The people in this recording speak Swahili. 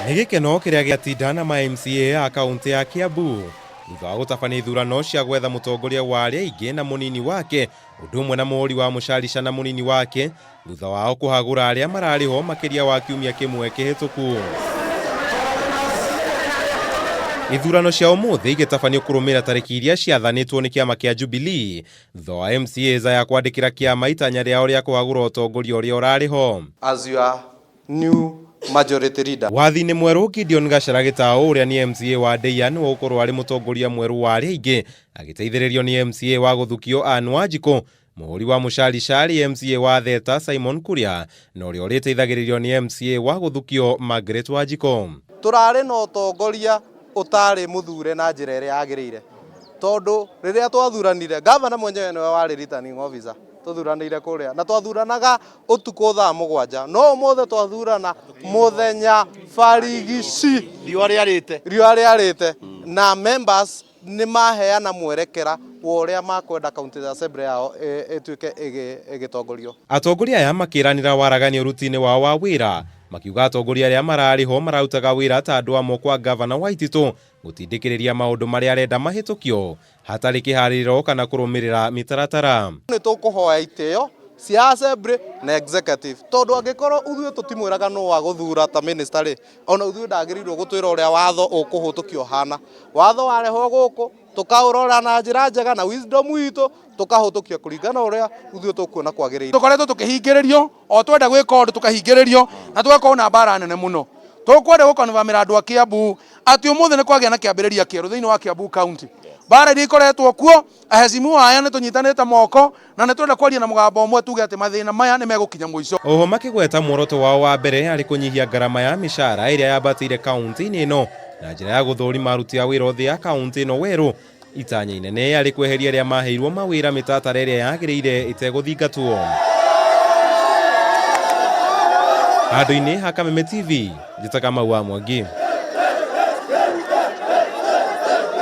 Nĩ gĩkeno kĩrĩa gĩatindana ma MCA a kaunti ya Kiambu thutha wa gũtabania ithurano cia gwetha mũtongoria wa arĩa aingĩ na mũnini wake, ũndũ ũmwe na mũhũri wa mũcarica na mũnini wake, thutha wao kũhagũra arĩa mararĩho makĩria wa kiumia kĩmwe kĩhĩtũku. Ithurano cia ũmũthĩ igĩtabanio kũrũmĩrĩra tarĩki iria ciathanĩtwo nĩ kĩama kĩa Jubilee thutha wa MCAs aya kwandĩkĩra kĩama itanya rĩao rĩa kũhagũra ũtongoria ũrĩa ũrarĩho. As your new majority leader. Wathi-inĩ mwerũ Gideon Gachara Gĩtaũ ũrĩa nĩ MCA wa Ndeiya nĩ gũkorwo arĩ mũtongoria mwerũ wa arĩa aingĩ, agĩteithĩrĩrio nĩ MCA wa Gũthukio Anne Wanjikũ, mũhũri wa mũcarica arĩ MCA wa Theta Simon Kuria, na ũrĩa ũrĩteithagĩrĩrio nĩ MCA wa Gũthukio Margaret Wanjikũ. Tũrarĩ na ũtongoria ũtarĩ mũthure na njĩra ĩrĩa yagĩrĩire, tondũ rĩrĩa twathuranire gavana mwenyewe nĩwe warĩ returning officer, tuthuranĩire kũrĩa na twathuranaga ũtukũ thaa 7, no ũmũthĩ twathurana mũthenya barigici riũa rĩarĩte na members nĩ maheana mwerekera wa ũrĩa makwenda county assembly yao ĩtuĩke ĩgĩtongorio. Atongoria aya makĩranĩra waragania ũruti-inĩ wao wa wĩra, makiuga atongoria arĩa mararĩho marutaga wĩra ta andũ a moko gavana Waititũ gũtindĩkĩrĩria maũndũ marĩa arenda mahĩtũkio hatarĩ kĩharĩrĩro kana kũrũmĩrĩra mĩtaratara. Nĩ tũkũhoya itĩo cia assembly na executive, tondũ angĩkorwo ithuĩ tũtimwĩraga nũ wa gũthura ta minister rĩ, ona ithuĩ ndagĩrĩirwo gũtwĩra ũrĩa watho ũkũhũtũkio hana. Watho warehwo gũkũ tũkaũrora na njĩra njega na wisdom witũ tũkahũtũkia kũringana ũrĩa ithuĩ tũkuona kwagĩrĩire. Tũkoretwo tũkĩhingĩrĩrio o twenda gwĩka ũndũ tũkahingĩrĩrio na tũgakorwo na mbara nene mũno. Tũkwenda gũkonfirmĩra andũ a Kiambu atĩ ũmũthĩ nĩ kwagĩa na kĩambĩrĩria kĩerũ thĩinĩ wa Kiambu County. Mbara iria ikoretwo kuo, ahecimu aya nĩ tũnyitanĩte moko na nĩ twenda kwaria na mũgambo ũmwe tuge atĩ mathĩna maya nĩ megũkinya mũico. Oho makĩgweta muoroto wao wa mbere arĩ kũnyihia ngarama ya mĩcara ĩrĩa yambatĩire kaunti-inĩ ĩno na njĩra ya gũthũrima aruti a wĩra othe a kaunti ĩno werũ, itanya inene arĩ kweheria arĩa maheirwo mawĩra mĩtaratara ĩrĩa yagĩrĩire ĩtegũthingatwo. Handũ-inĩ ha Kameme TV, njĩtaga Kamau wa Mwangi.